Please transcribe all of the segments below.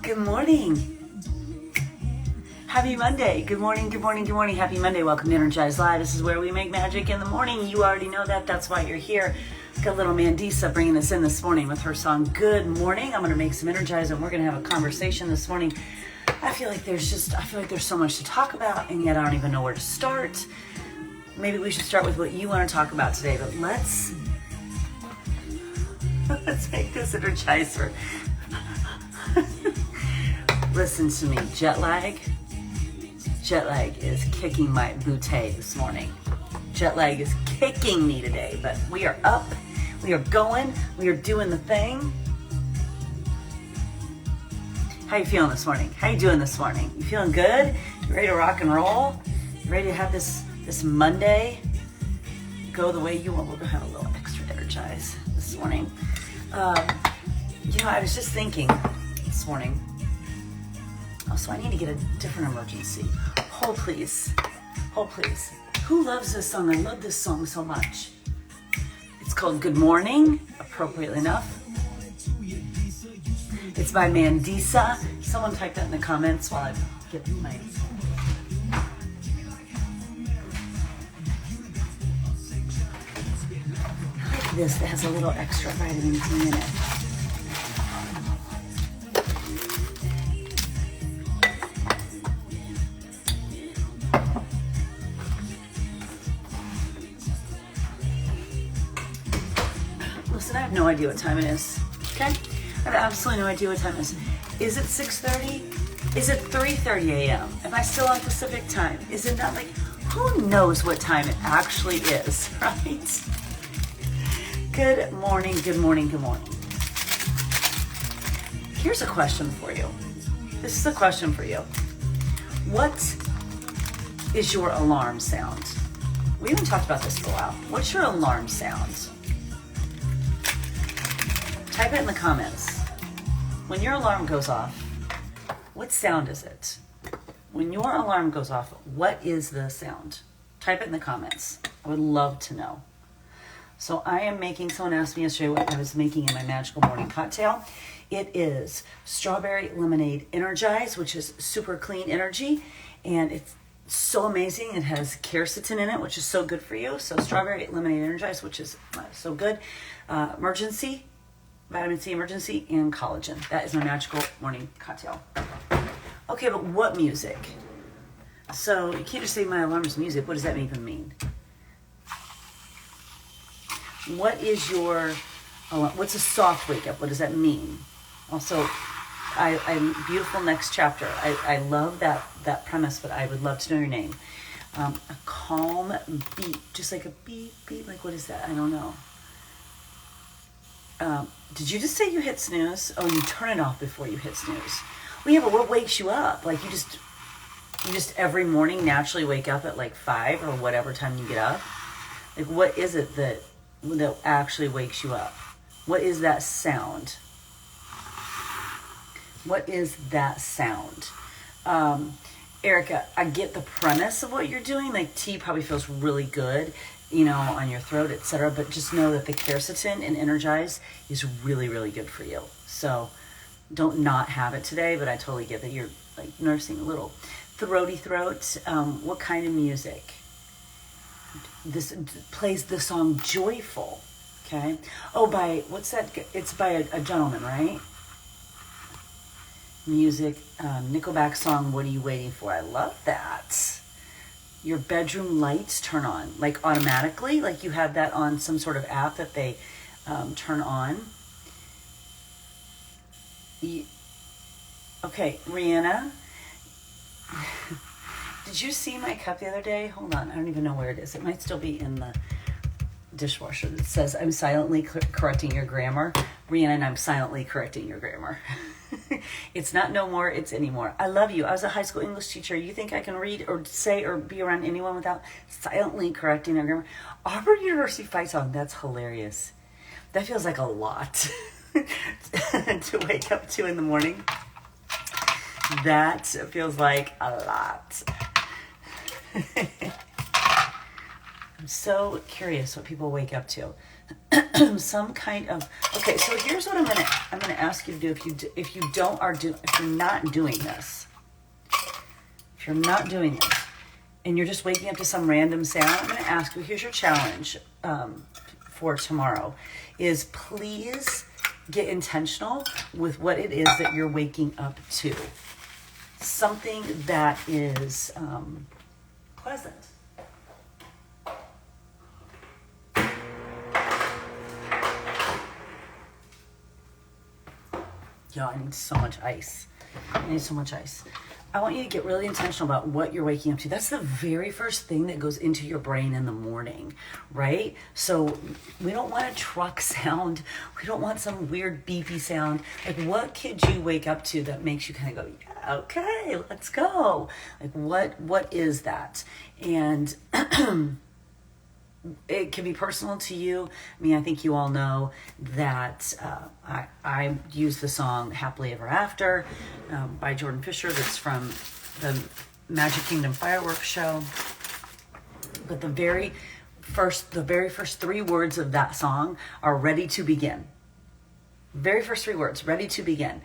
Good morning. Happy Monday. Good morning, good morning, good morning. Happy Monday. Welcome to Energize Live. This is where we make magic in the morning. You already know that. That's why you're here. Got little Mandisa bringing us in this morning with her song, Good Morning. I'm going to make some Energize and we're going to have a conversation this morning. I feel like there's so much to talk about and yet I don't even know where to start. Maybe we should start with what you want to talk about today, but let's make this Energizer. Listen to me, jet lag is kicking my booty this morning. Jet lag is kicking me today, but we are up, we are going, we are doing the thing. How you feeling this morning? How you doing this morning? You feeling good? You ready to rock and roll? You ready to have this Monday go the way you want? We're gonna have a little extra Energize this morning. I was just thinking this morning, so I need to get a different emergency. Hold please. Hold please. Who loves this song? I love this song so much. It's called Good Morning, appropriately enough. It's by Mandisa. Someone type that in the comments while I get my... I like this that has a little extra vitamin D in it. Listen, I have no idea what time it is, okay? I have absolutely no idea what time it is. Is it 6:30? Is it 3:30 a.m.? Am I still on Pacific time? Is it not like, who knows what time it actually is, right? Good morning, good morning, good morning. Here's a question for you. This is a question for you. What is your alarm sound? We haven't talked about this for a while. What's your alarm sound? Type it in the comments. When your alarm goes off, what sound is it? When your alarm goes off, what is the sound? Type it in the comments. I would love to know. So I am making, someone asked me yesterday what I was making in my magical morning cocktail. It is strawberry lemonade energize, which is super clean energy. And it's so amazing. It has quercetin in it, which is so good for you. So strawberry lemonade energize, which is so good. Emergency. Vitamin C emergency and collagen. That is my magical morning cocktail. Okay, but what music? So you can't just say my alarm is music. What does that even mean? What is your alarm? What's a soft wake up? What does that mean? Also, I'm beautiful next chapter. I love that premise, but I would love to know your name. A calm beat, just like a beep, beep. Like what is that? I don't know. Did you just say you hit snooze? Oh, you turn it off before you hit snooze. Well, yeah, but what wakes you up? Like you just every morning naturally wake up at like 5 or whatever time you get up. Like what is it that actually wakes you up? What is that sound? What is that sound? Erica, I get the premise of what you're doing. Like tea probably feels really good, on your throat, etc. But just know that the quercetin in Energize is really, really good for you. So don't not have it today, but I totally get that you're like nursing a little throaty throat. What kind of music? This plays the song Joyful, okay? Oh, what's that? It's by a gentleman, right? Music, Nickelback song, What Are You Waiting For? I love that. Your bedroom lights turn on, like automatically, like you have that on some sort of app that they turn on. Okay, Rihanna, did you see my cup the other day? Hold on, I don't even know where it is. It might still be in the dishwasher. That says, I'm silently correcting your grammar. Rihanna, and I'm silently correcting your grammar. It's not no more, it's anymore. I love you. I was a high school English teacher. You think I can read or say or be around anyone without silently correcting their grammar? Auburn University fight song. That's hilarious. That feels like a lot to wake up to in the morning. That feels like a lot. I'm so curious what people wake up to. some kind of, okay, so here's what I'm gonna ask you to do. If you're not doing this, and you're just waking up to some random sound, I'm gonna ask you, here's your challenge for tomorrow, is please get intentional with what it is that you're waking up to. Something that is pleasant. Yo, I need so much ice. I want you to get really intentional about what you're waking up to. That's the very first thing that goes into your brain in the morning, right? So we don't want a truck sound. We don't want some weird beepy sound. Like, what could you wake up to that makes you kind of go, yeah, okay, let's go. Like, what is that? And it can be personal to you. I mean, I think you all know that I use the song Happily Ever After by Jordan Fisher. That's from the Magic Kingdom fireworks show. But the very first 3 words of that song are ready to begin. Very first 3 words, ready to begin.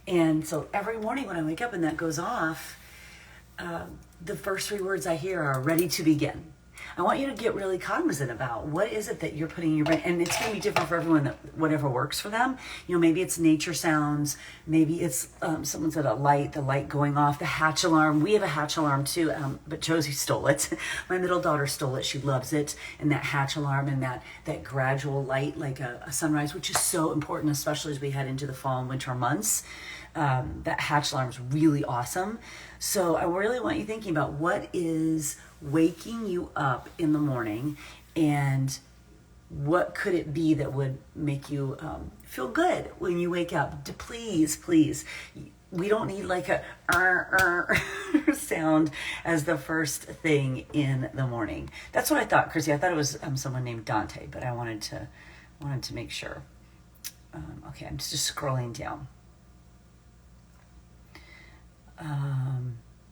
And so every morning when I wake up and that goes off, the first 3 words I hear are ready to begin. I want you to get really cognizant about what is it that you're putting in your brain. And it's going to be different for everyone, that whatever works for them. You know, maybe it's nature sounds. Maybe it's someone's at the light going off, the hatch alarm. We have a hatch alarm too, but Josie stole it. My middle daughter stole it. She loves it. And that hatch alarm and that gradual light, like a sunrise, which is so important, especially as we head into the fall and winter months. That hatch alarm is really awesome. So I really want you thinking about what is waking you up in the morning, and what could it be that would make you feel good when you wake up. Please, we don't need like a sound as the first thing in the morning. That's what I thought, Chrissy. I thought it was someone named Dante, but I wanted to make sure. Okay, I'm just scrolling down.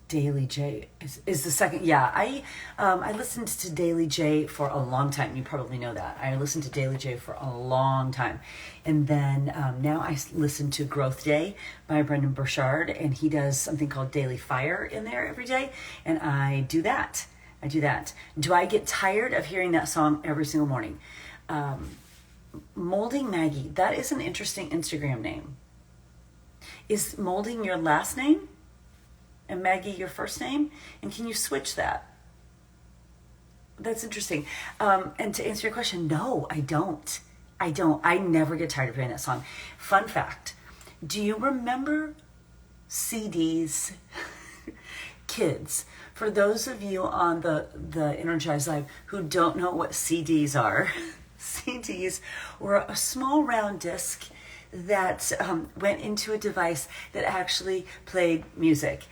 Daily J is the second. Yeah, I listened to Daily J for a long time. You probably know that. I listened to Daily J for a long time. And then now I listen to Growth Day by Brendan Burchard, and he does something called Daily Fire in there every day. And I do that. Do I get tired of hearing that song every single morning? Molding Maggie, that is an interesting Instagram name. Is Molding your last name? And Maggie your first name? And can you switch that? That's interesting. And to answer your question, no, I don't. I never get tired of hearing that song. Fun fact, do you remember CDs? Kids, for those of you on the Energize Live who don't know what CDs are, CDs were a small round disc that went into a device that actually played music.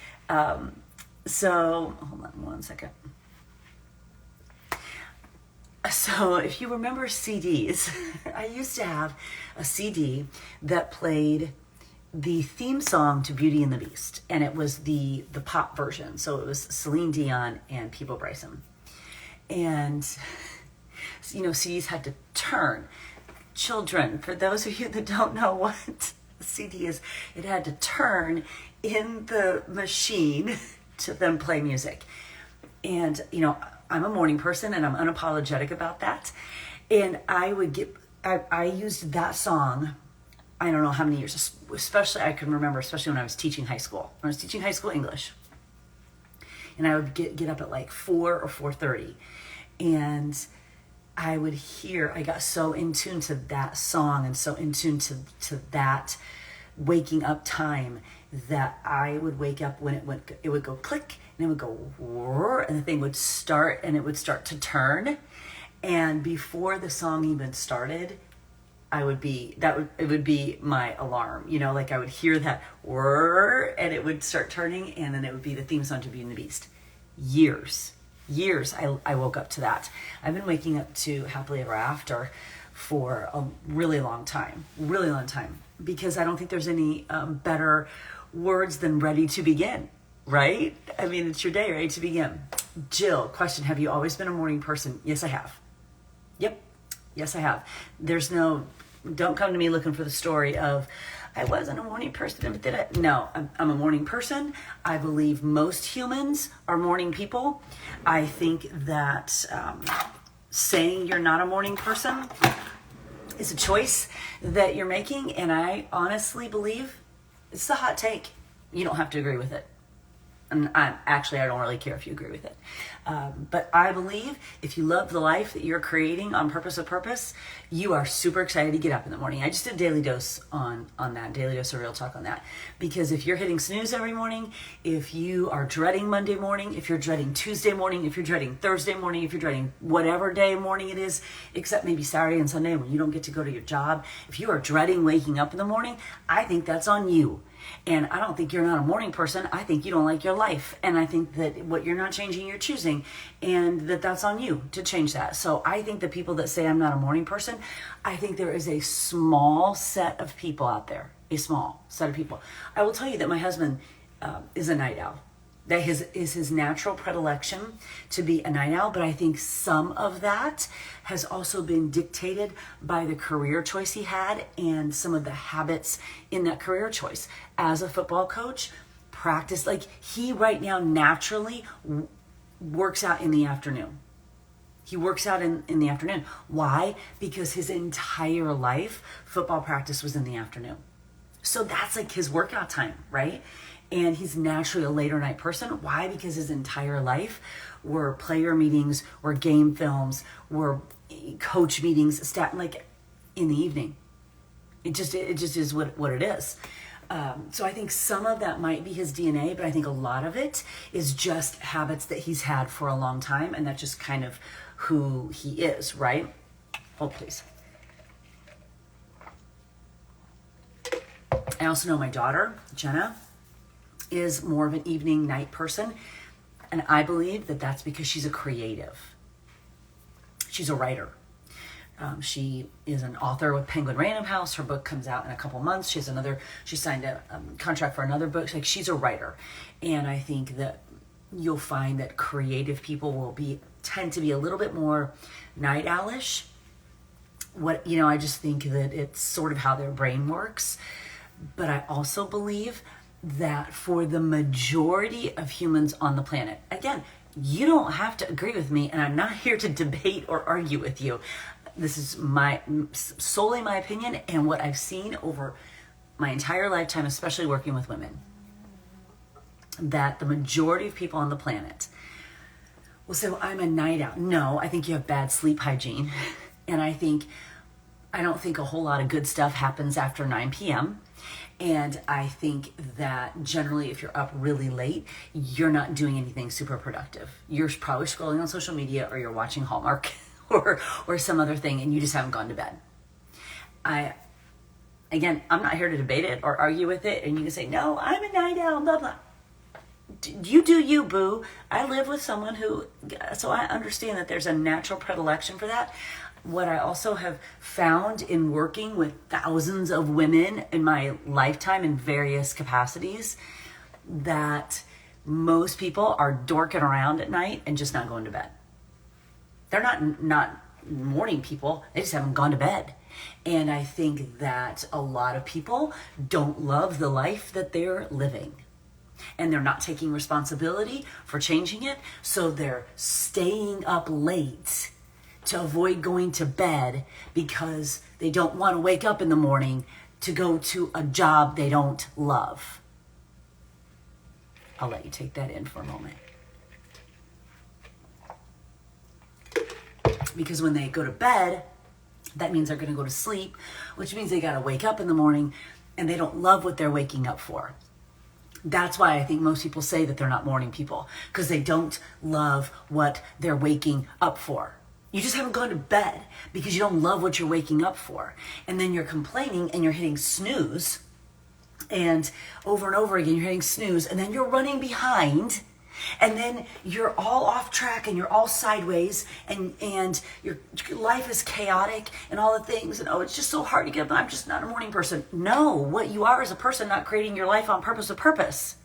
So hold on one second. So if you remember CDs, I used to have a CD that played the theme song to Beauty and the Beast, and it was the pop version. So it was Celine Dion and Peebo Bryson. And you know, CDs had to turn. Children, for those of you that don't know what a CD is, it had to turn in the machine to then play music. And you know, I'm a morning person and I'm unapologetic about that. And I used that song, I don't know how many years, especially I can remember, especially when I was teaching high school. When I was teaching high school English. And I would get up at like 4 or 4:30. And I would hear, I got so in tune to that song and so in tune to that waking up time that I would wake up when it would go click and it would go whir, and the thing would start and it would start to turn. And before the song even started, it would be my alarm, you know, like I would hear that whir and it would start turning, and then it would be the theme song to Beauty and the Beast. Years I woke up to that. I've been waking up to Happily Ever After for a really long time, because I don't think there's any better words than ready to begin, right? I mean, it's your day, ready to begin. Jill, question, have you always been a morning person? Yes, I have. Yep. Yes, I have. Don't come to me looking for the story of, I wasn't a morning person, but did I? No, I'm a morning person. I believe most humans are morning people. I think that saying you're not a morning person is a choice that you're making, and I honestly believe it's a hot take. You don't have to agree with it. And I don't really care if you agree with it. But I believe if you love the life that you're creating on purpose of purpose, you are super excited to get up in the morning. I just did a daily dose on that, daily dose of real talk on that. Because if you're hitting snooze every morning, if you are dreading Monday morning, if you're dreading Tuesday morning, if you're dreading Thursday morning, if you're dreading whatever day morning it is, except maybe Saturday and Sunday when you don't get to go to your job, if you are dreading waking up in the morning, I think that's on you. And I don't think you're not a morning person. I think you don't like your life. And I think that what you're not changing, you're choosing. And that's on you to change that. So I think the people that say I'm not a morning person, I think there is a small set of people out there. A small set of people. I will tell you that my husband is a night owl. That is his natural predilection to be a night owl, but I think some of that has also been dictated by the career choice he had and some of the habits in that career choice. As a football coach, practice, like he right now naturally works out in the afternoon. He works out in the afternoon. Why? Because his entire life, football practice was in the afternoon. So that's like his workout time, right? And he's naturally a later night person. Why? Because his entire life were player meetings, were game films, were coach meetings, like in the evening. It just is what it is. So I think some of that might be his DNA, but I think a lot of it is just habits that he's had for a long time, and that's just kind of who he is, right? Hold, please. I also know my daughter, Jenna, is more of an evening night person, and I believe that that's because she's a creative. She's a writer. She is an author with Penguin Random House. Her book comes out in a couple months. She signed a contract for another book. Like, she's a writer, and I think that you'll find that creative people tend to be a little bit more night owlish. I just think that it's sort of how their brain works. But I also believe that for the majority of humans on the planet, again, you don't have to agree with me, and I'm not here to debate or argue with you. This is solely my opinion and what I've seen over my entire lifetime, especially working with women, that the majority of people on the planet will say, well, I'm a night owl. No, I think you have bad sleep hygiene. And I don't think a whole lot of good stuff happens after 9 p.m. And I think that generally if you're up really late, you're not doing anything super productive. You're probably scrolling on social media, or you're watching Hallmark or some other thing, and you just haven't gone to bed. I'm not here to debate it or argue with it, and you can say, no, I'm a night owl, blah, blah. You do you, boo. I live with someone so I understand that there's a natural predilection for that. What I also have found in working with thousands of women in my lifetime in various capacities, that most people are dorking around at night and just not going to bed. They're not morning people. They just haven't gone to bed. And I think that a lot of people don't love the life that they're living. And they're not taking responsibility for changing it. So they're staying up late to avoid going to bed because they don't want to wake up in the morning to go to a job they don't love. I'll let you take that in for a moment. Because when they go to bed, that means they're going to go to sleep, which means they got to wake up in the morning, and they don't love what they're waking up for. That's why I think most people say that they're not morning people, because they don't love what they're waking up for. You just haven't gone to bed because you don't love what you're waking up for. And then you're complaining and you're hitting snooze, and over again you're hitting snooze, and then you're running behind, and then you're all off track and you're all sideways, and your life is chaotic and all the things, and it's just so hard to get up. I'm just not a morning person. No, what you are is a person not creating your life on purpose of purpose.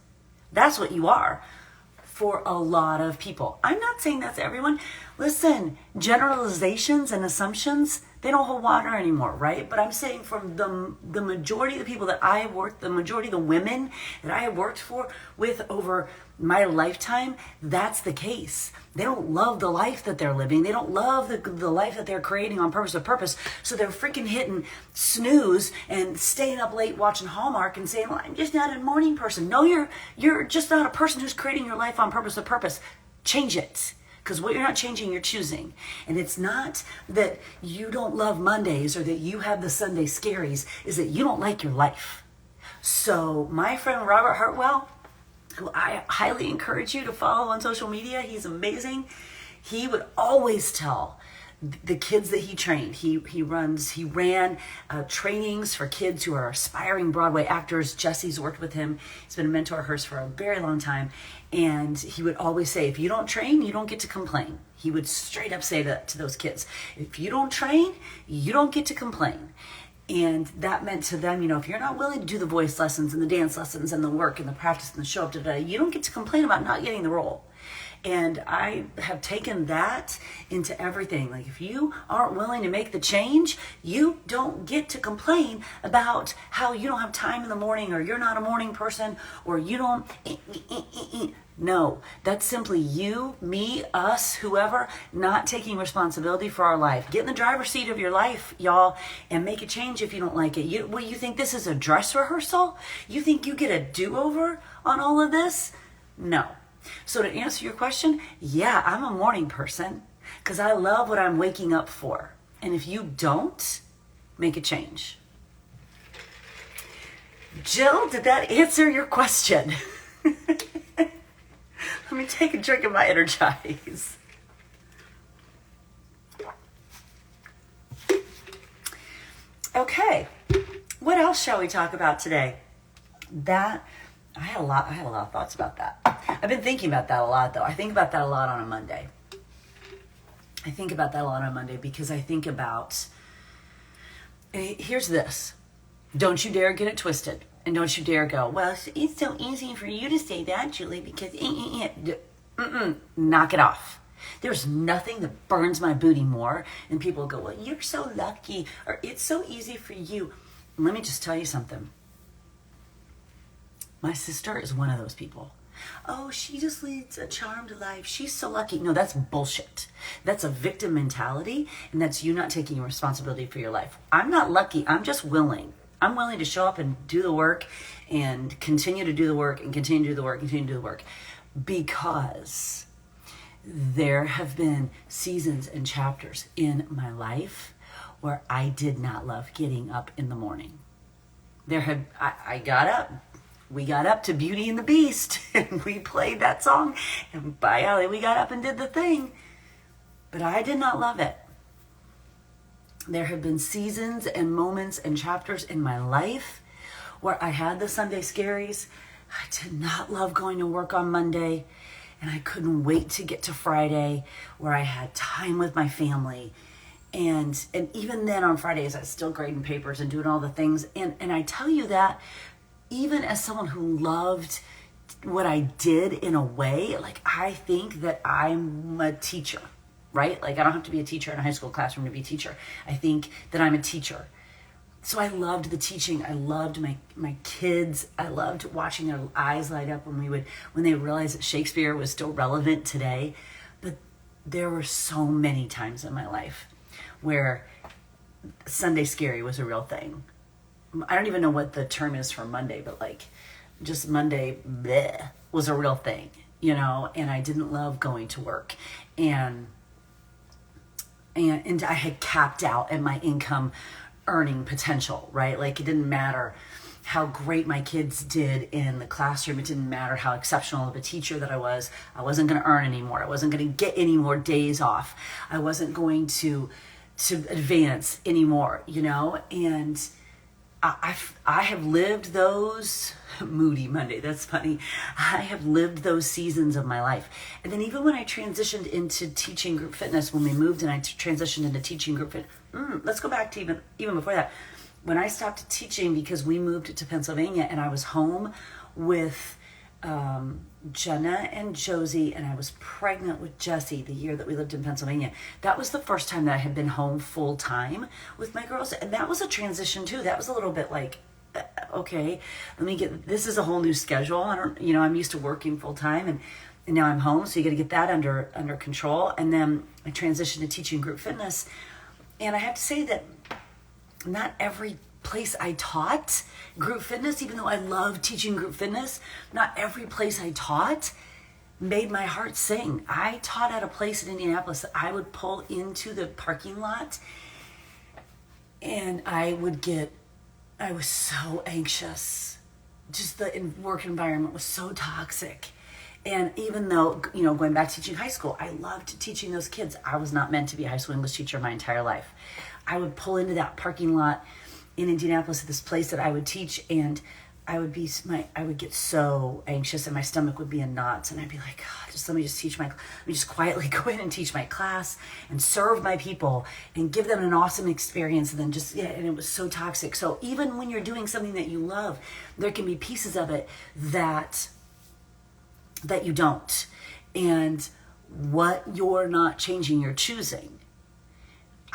That's what you are for a lot of people. I'm not saying that's everyone. Listen, generalizations and assumptions, they don't hold water anymore, right? But I'm saying from the majority of the people that I have worked, the majority of the women that I have worked with over my lifetime, that's the case. They don't love the life that they're living. They don't love the life that they're creating on purpose. So they're freaking hitting snooze and staying up late watching Hallmark and saying, well, I'm just not a morning person. No, you're just not a person who's creating your life on purpose. Change it. Because what you're not changing, you're choosing. And it's not that you don't love Mondays or that you have the Sunday scaries, is that you don't like your life. So my friend Robert Hartwell, who I highly encourage you to follow on social media, he's amazing. He would always tell the kids that he trained. He ran trainings for kids who are aspiring Broadway actors. Jesse's worked with him. He's been a mentor of hers for a very long time. And he would always say, if you don't train, you don't get to complain. He would straight up say that to those kids. If you don't train, you don't get to complain. And that meant to them, if you're not willing to do the voice lessons and the dance lessons and the work and the practice and the show up, you don't get to complain about not getting the role. And I have taken that into everything. Like, if you aren't willing to make the change, you don't get to complain about how you don't have time in the morning, or you're not a morning person, or you don't. No, that's simply you, me, us, whoever, not taking responsibility for our life. Get in the driver's seat of your life, y'all, and make a change if you don't like it. You think this is a dress rehearsal? You think you get a do-over on all of this? No. So to answer your question, yeah, I'm a morning person because I love what I'm waking up for. And if you don't, make a change. Jill, did that answer your question? Let me take a drink of my Energize. Okay, what else shall we talk about today? I had a lot of thoughts about that. I've been thinking about that a lot, though. I think about that a lot on a Monday. Because I think about, here's this. Don't you dare get it twisted. And don't you dare go, well, it's so easy for you to say that, Julie, because knock it off. There's nothing that burns my booty more. And people go, well, you're so lucky, or it's so easy for you. And let me just tell you something. My sister is one of those people. Oh, she just leads a charmed life. She's so lucky. No, that's bullshit. That's a victim mentality, and that's you not taking responsibility for your life. I'm not lucky. I'm just willing. I'm willing to show up and do the work and continue to do the work and continue to do the work and continue to do the work, because there have been seasons and chapters in my life where I did not love getting up in the morning. I got up. We got up to Beauty and the Beast, and we played that song, and by golly, we got up and did the thing. But I did not love it. There have been seasons and moments and chapters in my life where I had the Sunday scaries. I did not love going to work on Monday, and I couldn't wait to get to Friday where I had time with my family. And even then on Fridays, I was still grading papers and doing all the things. And I tell you that even as someone who loved what I did in a way, like, I think that I'm a teacher, right? Like, I don't have to be a teacher in a high school classroom to be a teacher. I think that I'm a teacher. So I loved the teaching. I loved my kids. I loved watching their eyes light up when they realized that Shakespeare was still relevant today. But there were so many times in my life where Sunday scary was a real thing. I don't even know what the term is for Monday, but like, just Monday bleh, was a real thing, and I didn't love going to work. And I had capped out at my income earning potential, right? Like, it didn't matter how great my kids did in the classroom. It didn't matter how exceptional of a teacher that I wasn't going to earn anymore. I wasn't going to get any more days off. I wasn't going to advance anymore, and I have lived those moody Monday. That's funny. I have lived those seasons of my life. And then even when I transitioned into teaching group fitness, when we moved and I transitioned into teaching group fitness, let's go back to even before that. When I stopped teaching because we moved to Pennsylvania and I was home with Jenna and Josie, and I was pregnant with Jessie the year that we lived in Pennsylvania. That was the first time that I had been home full time with my girls. And that was a transition too. That was a little bit like, okay, this is a whole new schedule. I'm used to working full time and now I'm home. So you got to get that under control. And then I transitioned to teaching group fitness. And I have to say that not every place I taught group fitness, even though I love teaching group fitness, not every place I taught made my heart sing. I taught at a place in Indianapolis that I would pull into the parking lot and I was so anxious. Just the work environment was so toxic. And even though, going back to teaching high school, I loved teaching those kids. I was not meant to be a high school English teacher my entire life. I would pull into that parking lot in Indianapolis at this place that I would teach, and I would get so anxious and my stomach would be in knots, and I'd be like, God, let me just quietly go in and teach my class and serve my people and give them an awesome experience. And then and it was so toxic. So even when you're doing something that you love, there can be pieces of it that you don't. And what you're not changing, you're choosing.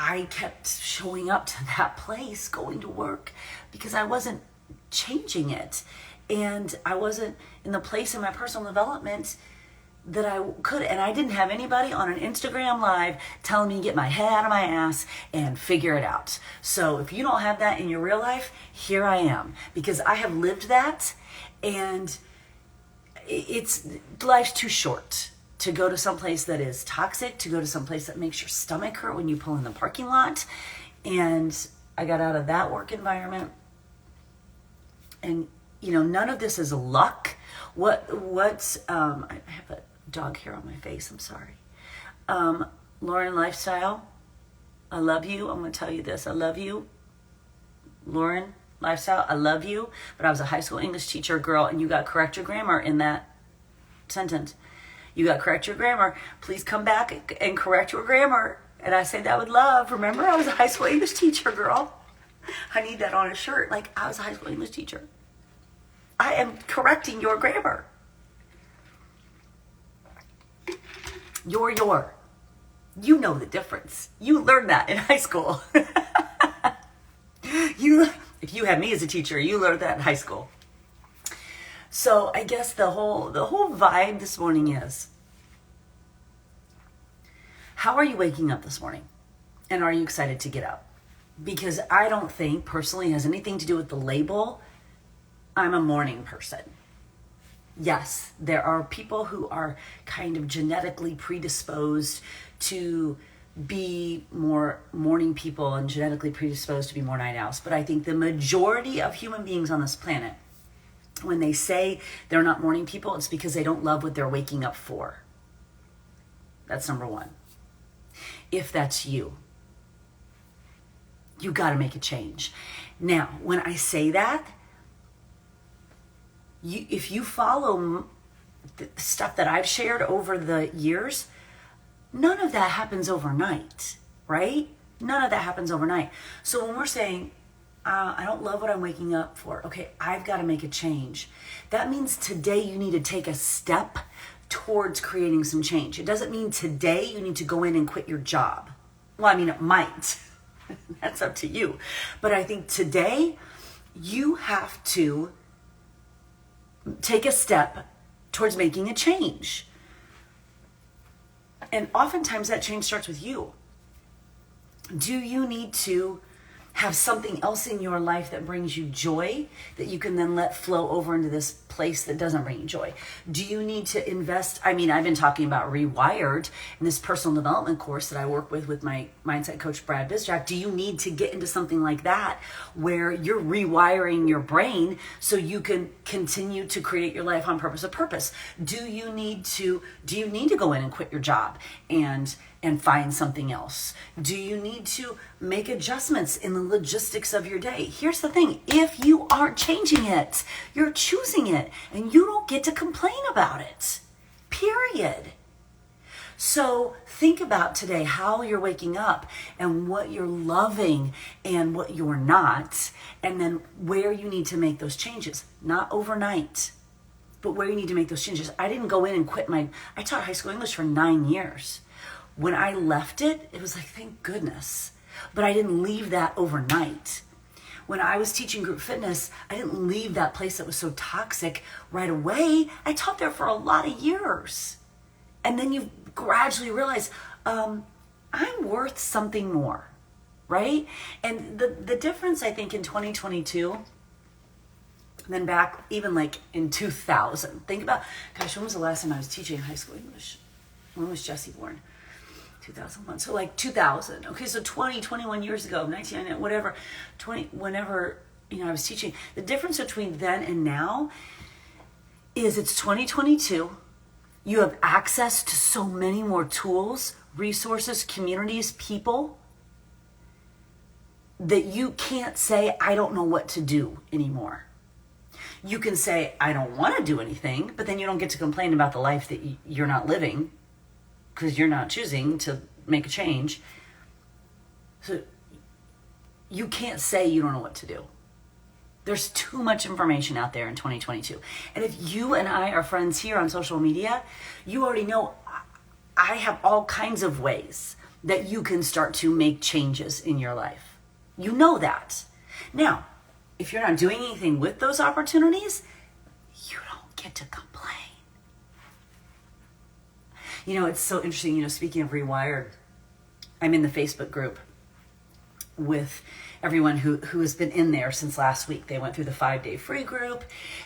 I kept showing up to that place, going to work, because I wasn't changing it. And I wasn't in the place in my personal development that I could. And I didn't have anybody on an Instagram Live telling me to get my head out of my ass and figure it out. So if you don't have that in your real life, here I am. Because I have lived that, and life's too short to go to someplace that is toxic, to go to someplace that makes your stomach hurt when you pull in the parking lot. And I got out of that work environment. And, none of this is luck. I have a dog hair on my face, I'm sorry. Lauren Lifestyle, I love you. I'm going to tell you this. I love you. Lauren Lifestyle, I love you. But I was a high school English teacher, girl, and you got to correct your grammar in that sentence. You got to correct your grammar. Please come back and correct your grammar. And I say that with love. Remember, I was a high school English teacher, girl. I need that on a shirt. Like, I was a high school English teacher. I am correcting your grammar. Your. You know the difference. You learned that in high school. If you had me as a teacher, you learned that in high school. So I guess the whole vibe this morning is, how are you waking up this morning? And are you excited to get up? Because I don't think personally it has anything to do with the label. I'm a morning person. Yes, there are people who are kind of genetically predisposed to be more morning people and genetically predisposed to be more night owls. But I think the majority of human beings on this planet, when they say they're not morning people, it's because they don't love what they're waking up for. That's number one. If that's you, you got to make a change. Now, when I say that, if you follow the stuff that I've shared over the years, none of that happens overnight, right? None of that happens overnight. So when we're saying, I don't love what I'm waking up for. Okay, I've got to make a change. That means today you need to take a step towards creating some change. It doesn't mean today you need to go in and quit your job. Well, I mean, it might. That's up to you. But I think today you have to take a step towards making a change. And oftentimes that change starts with you. Do you need to have something else in your life that brings you joy that you can then let flow over into this place that doesn't bring you joy? Do you need to invest? I mean, I've been talking about Rewired in this personal development course that I work with my mindset coach, Brad Bizjack. Do you need to get into something like that where you're rewiring your brain so you can continue to create your life on purpose of purpose? Do you need to go in and quit your job and find something else? Do you need to make adjustments in the logistics of your day? Here's the thing. If you aren't changing it, you're choosing it, and you don't get to complain about it. Period. So think about today how you're waking up and what you're loving and what you're not, and then where you need to make those changes. Not overnight. but where you need to make those changes. I didn't go in and quit I taught high school English for 9 years. When I left it, it was like, thank goodness. But I didn't leave that overnight. When I was teaching group fitness, I didn't leave that place that was so toxic right away. I taught there for a lot of years. And then you gradually realize, I'm worth something more, right? And the difference, I think, in 2022, than back even like in 2000. Think about, gosh, when was the last time I was teaching high school English? When was Jessie born? 2001. So like 2000. Okay, so 20, 21 years ago, 1999, whatever, 20, whenever, I was teaching. The difference between then and now is it's 2022. You have access to so many more tools, resources, communities, people, that you can't say, I don't know what to do anymore. You can say, I don't want to do anything, but then you don't get to complain about the life that you're not living because you're not choosing to make a change. So you can't say you don't know what to do. There's too much information out there in 2022. And if you and I are friends here on social media, you already know I have all kinds of ways that you can start to make changes in your life. You know that. Now, if you're not doing anything with those opportunities, you don't get to complain. It's so interesting, speaking of Rewired, I'm in the Facebook group with everyone who has been in there since last week. They went through the 5-day free group,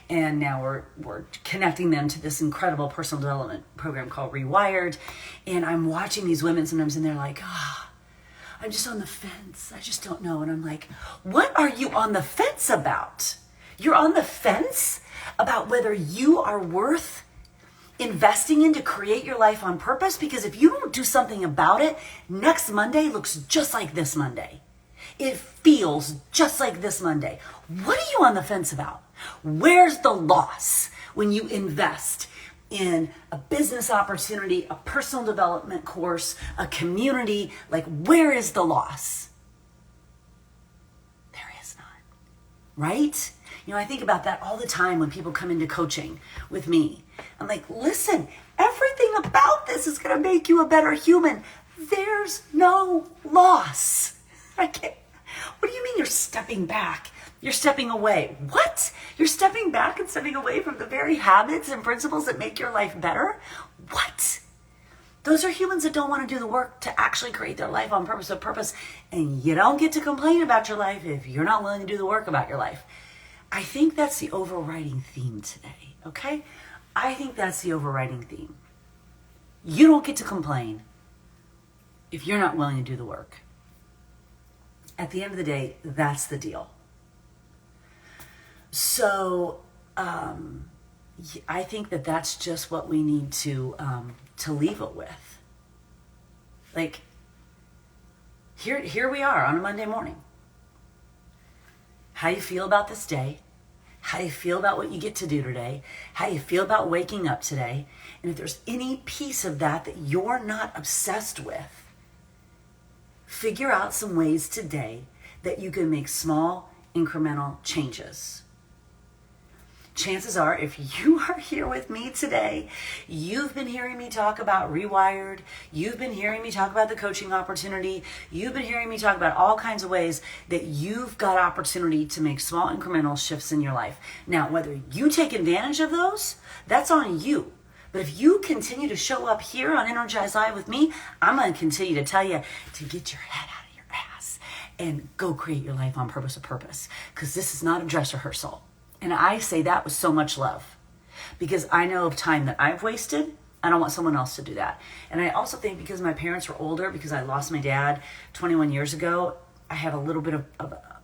and now we're connecting them to this incredible personal development program called Rewired. And I'm watching these women sometimes, and they're like, I'm just on the fence. I just don't know. And I'm like, what are you on the fence about? You're on the fence about whether you are worth investing in to create your life on purpose? Because if you don't do something about it, next Monday looks just like this Monday. It feels just like this Monday. What are you on the fence about? Where's the loss when you invest in a business opportunity, a personal development course, a community? Like, where is the loss? There is none, right? I think about that all the time when people come into coaching with me. I'm like, listen, everything about this is going to make you a better human. There's no loss. What do you mean you're stepping back? You're stepping away. What? You're stepping back and stepping away from the very habits and principles that make your life better? What? Those are humans that don't want to do the work to actually create their life on purpose. And you don't get to complain about your life if you're not willing to do the work about your life. I think that's the overriding theme today, okay? I think that's the overriding theme. You don't get to complain if you're not willing to do the work. At the end of the day, that's the deal. So I think that's just what we need to leave it with. Like, here we are on a Monday morning. How you feel about this day, how you feel about what you get to do today, how you feel about waking up today, and if there's any piece of that you're not obsessed with, figure out some ways today that you can make small, incremental changes. Chances are, if you are here with me today, you've been hearing me talk about Rewired, you've been hearing me talk about the coaching opportunity, you've been hearing me talk about all kinds of ways that you've got opportunity to make small, incremental shifts in your life. Now, whether you take advantage of those, that's on you. But if you continue to show up here on Energize Live with me, I'm going to continue to tell you to get your head out of your ass and go create your life on purpose. Because this is not a dress rehearsal. And I say that with so much love. Because I know of time that I've wasted. I don't want someone else to do that. And I also think because my parents were older, because I lost my dad 21 years ago, I have a little bit of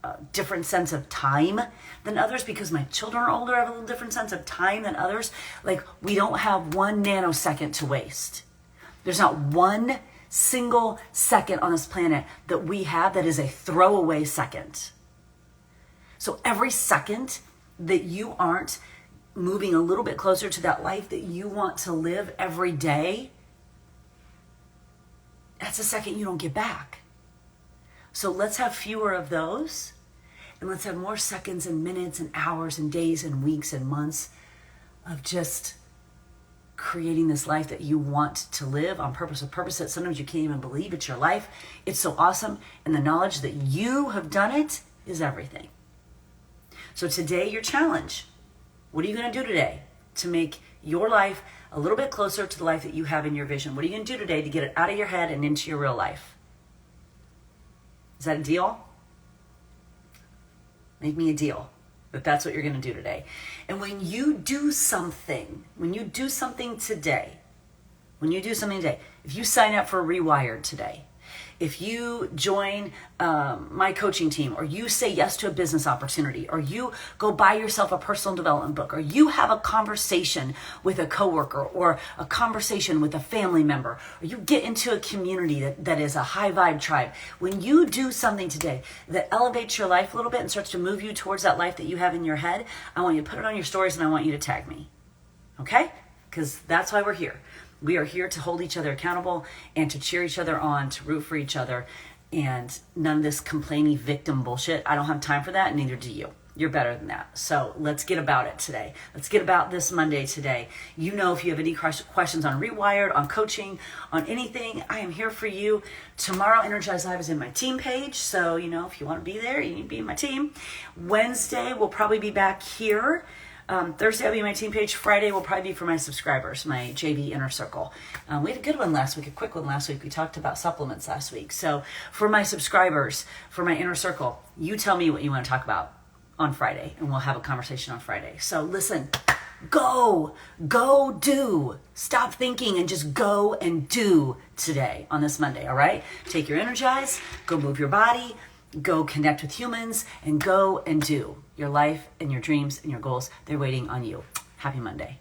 a different sense of time than others. Because my children are older, I have a little different sense of time than others. Like, we don't have 1 nanosecond to waste. There's not one single second on this planet that we have that is a throwaway second. So every second that you aren't moving a little bit closer to that life that you want to live every day, that's a second you don't get back. So let's have fewer of those, and let's have more seconds and minutes and hours and days and weeks and months of just creating this life that you want to live on purpose, with purpose that sometimes you can't even believe it's your life. It's so awesome. And the knowledge that you have done it is everything. So today, your challenge, what are you going to do today to make your life a little bit closer to the life that you have in your vision? What are you going to do today to get it out of your head and into your real life? Is that a deal? Make me a deal. But that's what you're going to do today. And when you do something today, if you sign up for Rewired today, if you join my coaching team, or you say yes to a business opportunity, or you go buy yourself a personal development book, or you have a conversation with a coworker, or a conversation with a family member, or you get into a community that is a high vibe tribe, when you do something today that elevates your life a little bit and starts to move you towards that life that you have in your head, I want you to put it on your stories and I want you to tag me. Okay? Because that's why we're here. We are here to hold each other accountable and to cheer each other on, to root for each other, and none of this complaining victim bullshit. I don't have time for that, and neither do you. You're better than that. So let's get about it today. Let's get about this Monday today. You know, if you have any questions on Rewired, on coaching, on anything, I am here for you. Tomorrow, Energize Live is in my team page. So, you know, if you want to be there, you need to be in my team. Wednesday, we'll probably be back here. Thursday will be my team page. Friday will probably be for my subscribers, my JV Inner Circle. We had a good one last week, a quick one last week. We talked about supplements last week. So for my subscribers, for my Inner Circle, you tell me what you want to talk about on Friday, and we'll have a conversation on Friday. So listen, go do. Stop thinking and just go and do today on this Monday, all right? Take your Energize, go move your body, go connect with humans, and go and do. Your life and your dreams and your goals, they're waiting on you. Happy Monday.